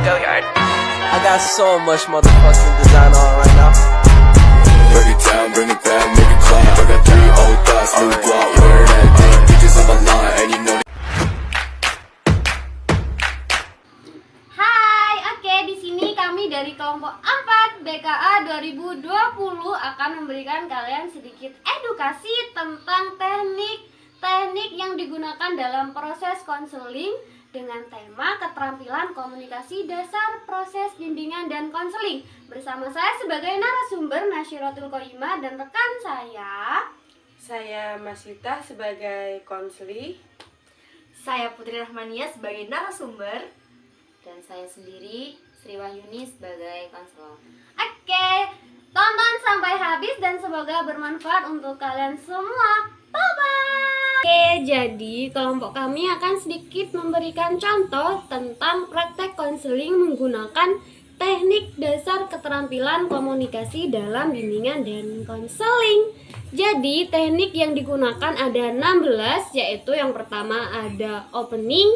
I got so much motherfucking design on right now. Break it down, bring it back, make it clap. I got 3 old thoughts, new guap, where that thing. Bitches on my line, and you know. Hai, oke, di sini kami dari kelompok 4 BKA 2020 akan memberikan kalian sedikit edukasi tentang teknik yang digunakan dalam proses konseling dengan tema keterampilan komunikasi dasar proses bimbingan dan konseling. Bersama saya sebagai narasumber Nasyiratul Qoimah dan rekan saya Masita sebagai konseli. Saya Putri Rahmania sebagai narasumber. dan saya sendiri Sri Wahyuni sebagai konselor. Oke, tonton sampai habis dan semoga bermanfaat untuk kalian semua. Bye-bye. Oke, jadi kelompok kami akan sedikit memberikan contoh tentang praktek konseling menggunakan teknik dasar keterampilan komunikasi dalam bimbingan dan konseling. Jadi teknik yang digunakan ada 16, yaitu yang pertama ada opening,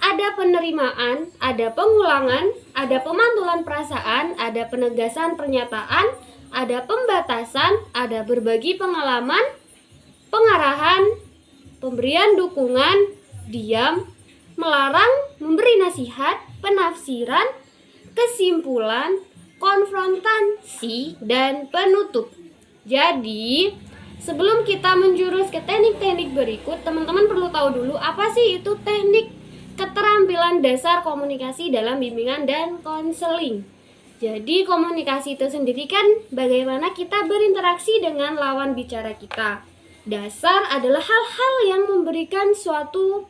ada penerimaan, ada pengulangan, ada pemantulan perasaan, ada penegasan pernyataan, ada pembatasan, ada berbagi pengalaman, pengarahan, pemberian dukungan, diam, melarang, memberi nasihat, penafsiran, kesimpulan, konfrontasi, dan penutup. Jadi, sebelum kita menjurus ke teknik-teknik berikut, teman-teman perlu tahu dulu apa sih itu teknik keterampilan dasar komunikasi dalam bimbingan dan konseling. Jadi komunikasi itu sendiri kan bagaimana kita berinteraksi dengan lawan bicara kita. Dasar adalah hal-hal yang memberikan suatu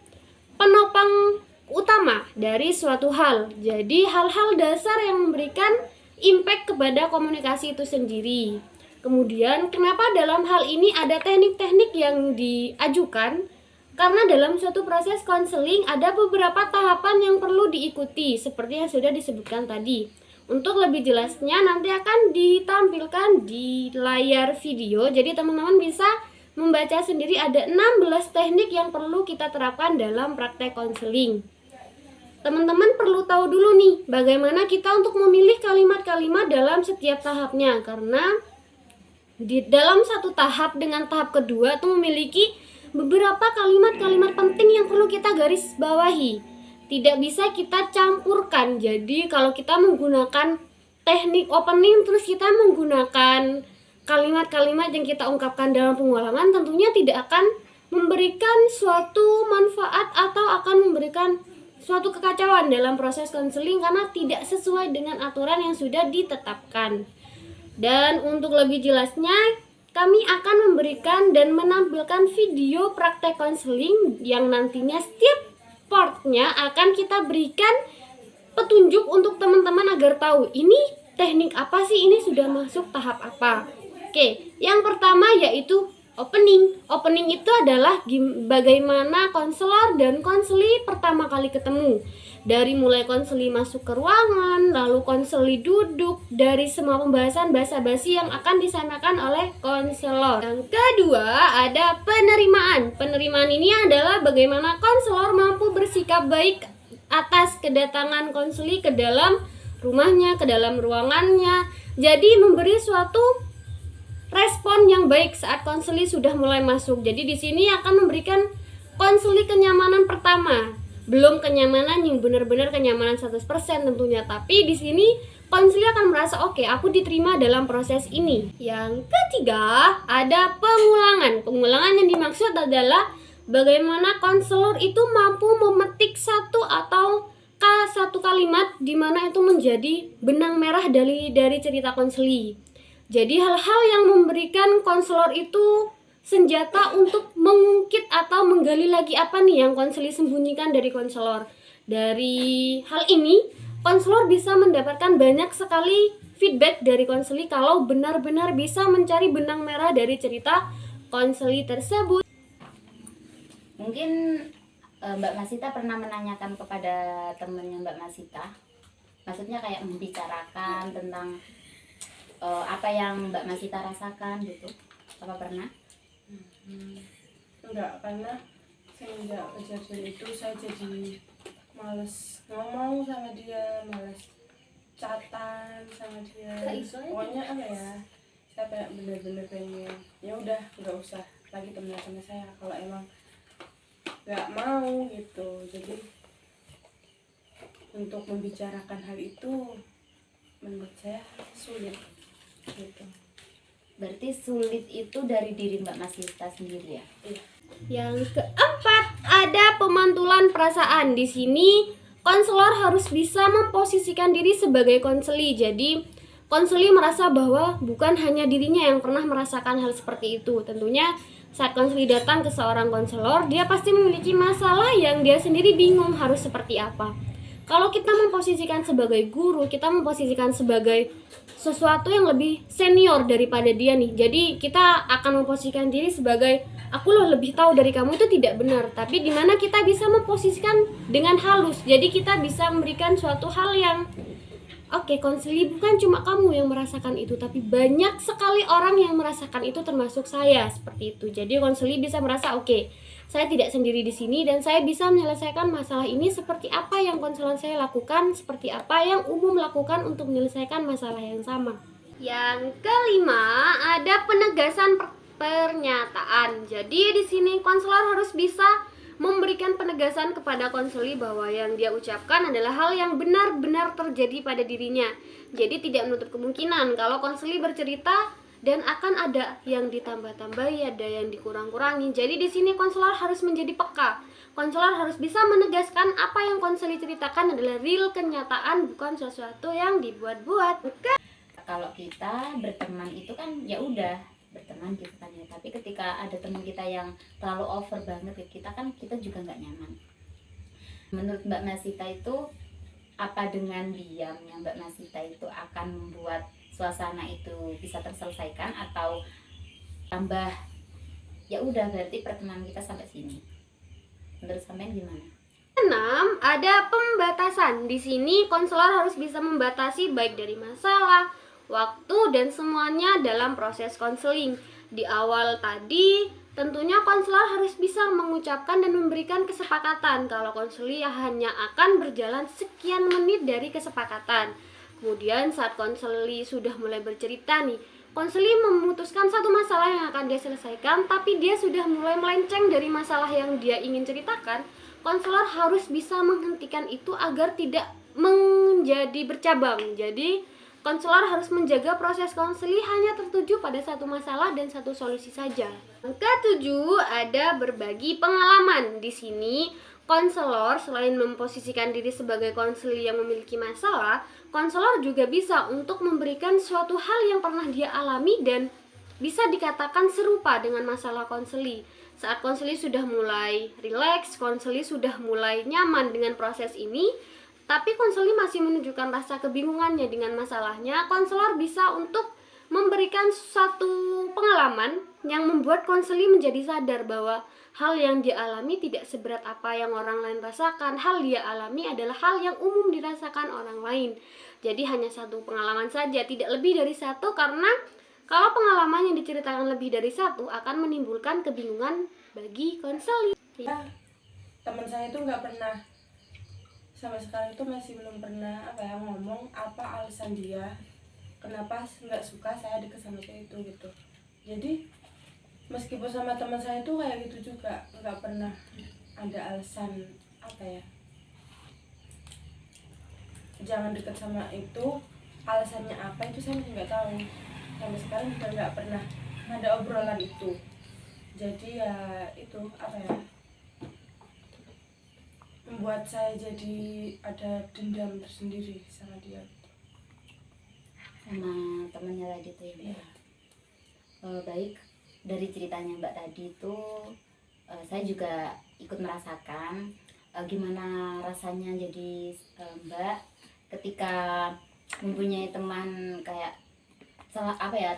penopang utama dari suatu hal. Jadi hal-hal dasar yang memberikan impact kepada komunikasi itu sendiri. Kemudian kenapa dalam hal ini ada teknik-teknik yang diajukan? Karena dalam suatu proses konseling ada beberapa tahapan yang perlu diikuti seperti yang sudah disebutkan tadi. Untuk lebih jelasnya nanti akan ditampilkan di layar video. Jadi teman-teman bisa membaca sendiri ada 16 teknik yang perlu kita terapkan dalam praktek konseling. Teman-teman perlu tahu dulu nih bagaimana kita untuk memilih kalimat-kalimat dalam setiap tahapnya. Karena di dalam satu tahap dengan tahap kedua itu memiliki beberapa kalimat-kalimat penting yang perlu kita garis bawahi. Tidak bisa kita campurkan. Jadi kalau kita menggunakan teknik opening terus kita menggunakan kalimat-kalimat yang kita ungkapkan dalam pengulangan, tentunya tidak akan memberikan suatu manfaat atau akan memberikan suatu kekacauan dalam proses konseling karena tidak sesuai dengan aturan yang sudah ditetapkan. Dan untuk lebih jelasnya, kami akan memberikan dan menampilkan video praktek konseling yang nantinya setiap partnya akan kita berikan petunjuk untuk teman-teman agar tahu ini teknik apa sih, ini sudah masuk tahap apa. Oke, yang pertama yaitu opening. Opening itu adalah bagaimana konselor dan konseli pertama kali ketemu. Dari mulai konseli masuk ke ruangan, lalu konseli duduk, dari semua pembahasan basa-basi yang akan disampaikan oleh konselor. Yang kedua ada penerimaan. Penerimaan ini adalah bagaimana konselor mampu bersikap baik atas kedatangan konseli ke dalam rumahnya, ke dalam ruangannya. Jadi memberi suatu respon yang baik saat konseli sudah mulai masuk. Jadi di sini akan memberikan konseli kenyamanan pertama. Belum kenyamanan yang benar-benar kenyamanan 100% tentunya, tapi di sini konseli akan merasa oke, aku diterima dalam proses ini. Yang ketiga ada pengulangan. Pengulangan yang dimaksud adalah bagaimana konselor itu mampu memetik satu kalimat di mana itu menjadi benang merah dari cerita konseli. Jadi hal-hal yang memberikan konselor itu senjata untuk mengungkit atau menggali lagi apa nih yang konseli sembunyikan dari konselor. Dari hal ini, konselor bisa mendapatkan banyak sekali feedback dari konseli kalau benar-benar bisa mencari benang merah dari cerita konseli tersebut. Mungkin Mbak Masita pernah menanyakan kepada temannya Mbak Masita, maksudnya kayak membicarakan tentang apa yang Mbak Masita rasakan gitu. Apa pernah? Enggak, karena semenjak kejadian itu saya jadi males ngomong sama dia, males chatan sama dia. Pokoknya apa ya, saya kayak bener-bener pengen ya udah nggak usah lagi temenan sama saya kalau emang nggak mau gitu. Jadi untuk membicarakan hal itu menurut saya sulit gitu. Berarti sulit itu dari diri Mbak Masita sendiri ya? Iya. Yang keempat, ada pemantulan perasaan. Di sini konselor harus bisa memposisikan diri sebagai konseli. Jadi konseli merasa bahwa bukan hanya dirinya yang pernah merasakan hal seperti itu. Tentunya saat konseli datang ke seorang konselor, dia pasti memiliki masalah yang dia sendiri bingung harus seperti apa. Kalau kita memposisikan sebagai guru, kita memposisikan sebagai sesuatu yang lebih senior daripada dia nih. Jadi kita akan memposisikan diri sebagai aku loh lebih tahu dari kamu, itu tidak benar. Tapi dimana kita bisa memposisikan dengan halus. Jadi kita bisa memberikan suatu hal yang oke, konseli bukan cuma kamu yang merasakan itu, tapi banyak sekali orang yang merasakan itu termasuk saya, seperti itu. Jadi konseli bisa merasa oke, saya tidak sendiri di sini dan saya bisa menyelesaikan masalah ini seperti apa yang konselor saya lakukan, seperti apa yang umum lakukan untuk menyelesaikan masalah yang sama. Yang kelima, ada penegasan pernyataan. Jadi di sini konselor harus bisa memberikan penegasan kepada konseli bahwa yang dia ucapkan adalah hal yang benar-benar terjadi pada dirinya. Jadi tidak menutup kemungkinan kalau konseli bercerita dan akan ada yang ditambah-tambahi, ada yang dikurang-kurangi. Jadi di sini konselor harus menjadi peka. Konselor harus bisa menegaskan apa yang konseli ceritakan adalah real kenyataan, bukan sesuatu yang dibuat-buat. Kalau kita berteman itu kan ya udah berteman gitu kan ya. Tapi ketika ada teman kita yang terlalu over banget ke kita kan kita juga nggak nyaman. Menurut Mbak Masita itu apa dengan diamnya Mbak Masita itu akan membuat suasana itu bisa terselesaikan atau tambah ya udah berarti pertemanan kita sampai sini? Menurut sampean gimana? 6. Ada pembatasan. Di sini konselor harus bisa membatasi baik dari masalah, waktu, dan semuanya dalam proses konseling. Di awal tadi tentunya konselor harus bisa mengucapkan dan memberikan kesepakatan kalau konseling hanya akan berjalan sekian menit dari kesepakatan. Kemudian saat konseli sudah mulai bercerita nih, konseli memutuskan satu masalah yang akan dia selesaikan, tapi dia sudah mulai melenceng dari masalah yang dia ingin ceritakan, konselor harus bisa menghentikan itu agar tidak menjadi bercabang. Jadi konselor harus menjaga proses konseli hanya tertuju pada satu masalah dan satu solusi saja. Yang ke-7, ada berbagi pengalaman. Di sini konselor selain memposisikan diri sebagai konseli yang memiliki masalah, konselor juga bisa untuk memberikan suatu hal yang pernah dia alami dan bisa dikatakan serupa dengan masalah konseli. Saat konseli sudah mulai rileks, konseli sudah mulai nyaman dengan proses ini, tapi konseli masih menunjukkan rasa kebingungannya dengan masalahnya, konselor bisa untuk memberikan suatu pengalaman yang membuat konseli menjadi sadar bahwa hal yang dia alami tidak seberat apa yang orang lain rasakan. Hal dia alami adalah hal yang umum dirasakan orang lain. Jadi hanya satu pengalaman saja, tidak lebih dari satu, karena kalau pengalaman yang diceritakan lebih dari satu akan menimbulkan kebingungan bagi konseli. Teman saya itu nggak pernah sama sekali, itu masih belum pernah ngomong apa alasan dia kenapa nggak suka saya deket sama cewek itu gitu. Jadi meskipun sama teman saya itu kayak gitu juga, nggak pernah ada alasan jangan deket sama itu, alasannya apa itu saya nggak tahu. Sampai sekarang juga nggak pernah ada obrolan itu. Jadi ya itu membuat saya jadi ada dendam tersendiri sama dia, sama temannya tadi tuh ya. Baik, dari ceritanya Mbak tadi itu saya juga ikut merasakan gimana rasanya jadi Mbak ketika mempunyai teman kayak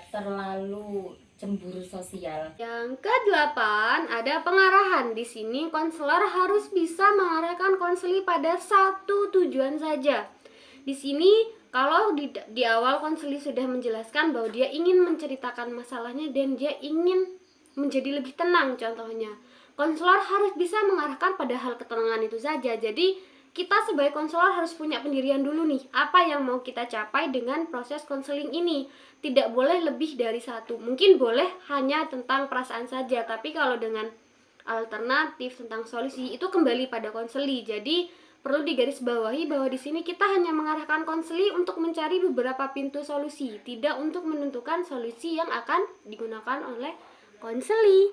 terlalu cemburu sosial. Yang ke-8, ada pengarahan. Di sini konselor harus bisa mengarahkan konseli pada satu tujuan saja. Di sini kalau di awal konseli sudah menjelaskan bahwa dia ingin menceritakan masalahnya dan dia ingin menjadi lebih tenang contohnya, konselor harus bisa mengarahkan pada hal ketenangan itu saja. Jadi kita sebagai konselor harus punya pendirian dulu nih, apa yang mau kita capai dengan proses konseling ini. Tidak boleh lebih dari satu, mungkin boleh hanya tentang perasaan saja, tapi kalau dengan alternatif tentang solusi itu kembali pada konseli. Jadi perlu digarisbawahi bahwa di sini kita hanya mengarahkan konseli untuk mencari beberapa pintu solusi, tidak untuk menentukan solusi yang akan digunakan oleh konseli.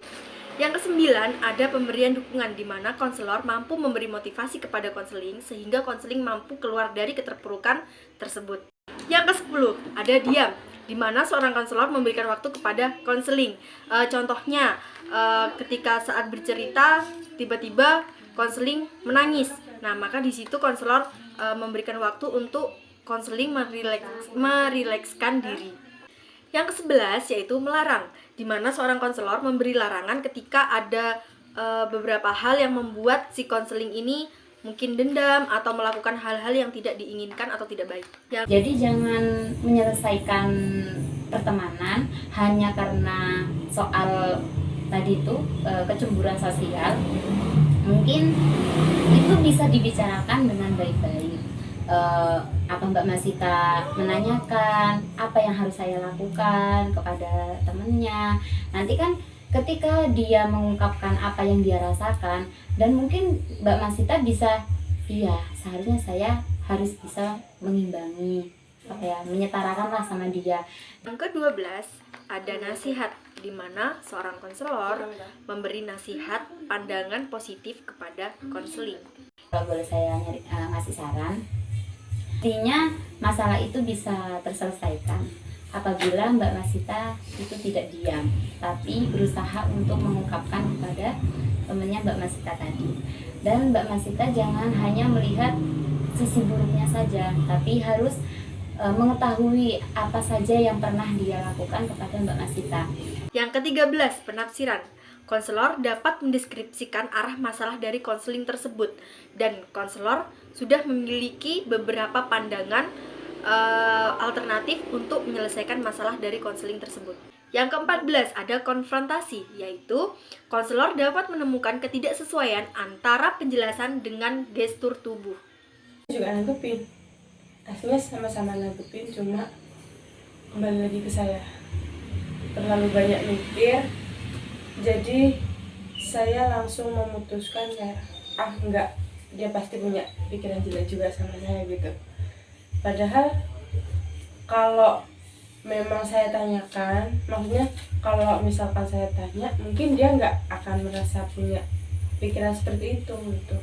Yang kesembilan, ada pemberian dukungan, di mana konselor mampu memberi motivasi kepada konseling sehingga konseling mampu keluar dari keterpurukan tersebut. Yang ke-10, ada diam, di mana seorang konselor memberikan waktu kepada konseling. Contohnya, ketika saat bercerita tiba-tiba konseling menangis. Nah, maka di situ konselor memberikan waktu untuk konseling merilekskan diri. Yang ke-11 yaitu melarang, di mana seorang konselor memberi larangan ketika ada beberapa hal yang membuat si konseling ini mungkin dendam atau melakukan hal-hal yang tidak diinginkan atau tidak baik. Jadi jangan menyelesaikan pertemanan hanya karena soal tadi itu kecemburuan sosial. Mungkin itu bisa dibicarakan dengan baik-baik. Apa Mbak Masita menanyakan apa yang harus saya lakukan kepada temennya. Nanti kan ketika dia mengungkapkan apa yang dia rasakan, dan mungkin Mbak Masita bisa, iya seharusnya saya harus bisa mengimbangi, menyetarakan lah sama dia. Yang ke-12 ada nasihat, di mana seorang konselor memberi nasihat pandangan positif kepada konseling. Kalau boleh saya ngasih saran, intinya masalah itu bisa terselesaikan apabila Mbak Masita itu tidak diam, tapi berusaha untuk mengungkapkan kepada temannya Mbak Masita tadi. Dan Mbak Masita jangan hanya melihat sisi buruknya saja, tapi harus mengetahui apa saja yang pernah dia lakukan kepada Mbak Masita. Yang ke-13, penafsiran. Konselor dapat mendeskripsikan arah masalah dari konseling tersebut, dan konselor sudah memiliki beberapa pandangan alternatif untuk menyelesaikan masalah dari konseling tersebut. Yang ke-14 ada konfrontasi, yaitu konselor dapat menemukan ketidaksesuaian antara penjelasan dengan gestur tubuh. Juga nanggepin, aslinya sama-sama nanggepin, cuma kembali lagi ke saya terlalu banyak mikir, jadi saya langsung memutuskan kayak enggak, dia pasti punya pikiran jelek juga sama saya gitu. Padahal kalau memang saya tanyakan, maksudnya kalau misalkan saya tanya, mungkin dia nggak akan merasa punya pikiran seperti itu gitu.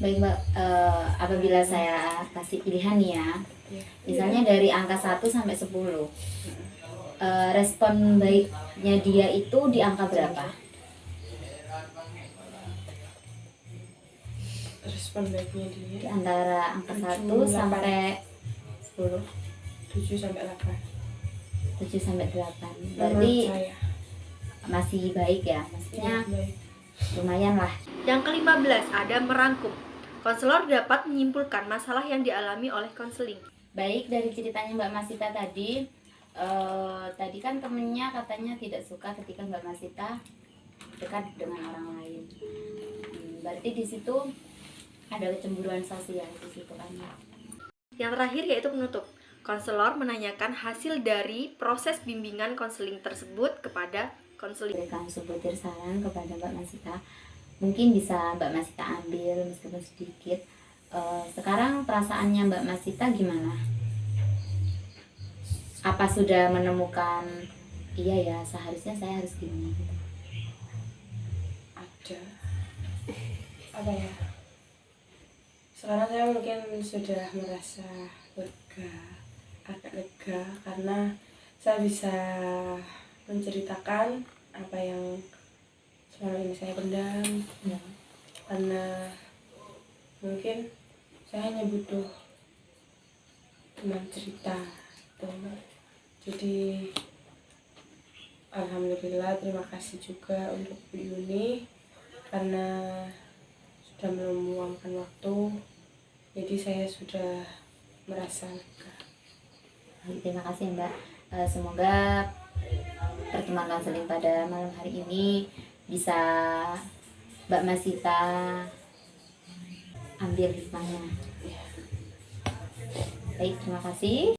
Baik Mbak, apabila saya kasih pilihan nih ya, misalnya dari angka 1 sampai 10, respon baiknya dia itu di angka berapa? Respon baiknya dia Di antara angka 1 sampai 10. 7 sampai 8. 7 sampai 8. Menurut Berarti saya masih baik ya, maksudnya baik. lumayan lah. Yang ke-15 ada merangkum. Konselor dapat menyimpulkan masalah yang dialami oleh konseling. Baik, dari ceritanya Mbak Masita tadi, tadi kan temennya katanya tidak suka ketika Mbak Masita dekat dengan orang lain. Berarti di situ ada kecemburuan sosial di situ kan. Yang terakhir yaitu penutup. Konselor menanyakan hasil dari proses bimbingan konseling tersebut kepada konseling. Berikan sebutir saran kepada Mbak Masita. Mungkin bisa Mbak Masita ambil meskipun sedikit. Sekarang perasaannya Mbak Masita gimana? Apa sudah menemukan, iya ya seharusnya saya harus gini? Ada apa ya? Sekarang saya mungkin sudah merasa agak lega karena saya bisa menceritakan apa yang selama ini saya pendam, karena mungkin saya hanya butuh teman cerita tuh. Jadi alhamdulillah, terima kasih juga untuk Bu Yuni karena sudah meluangkan waktu, jadi saya sudah merasa lega. Terima kasih Mbak. Semoga pertemuan konseling pada malam hari ini bisa Mbak Masita ambil hikmahnya. Baik, terima kasih.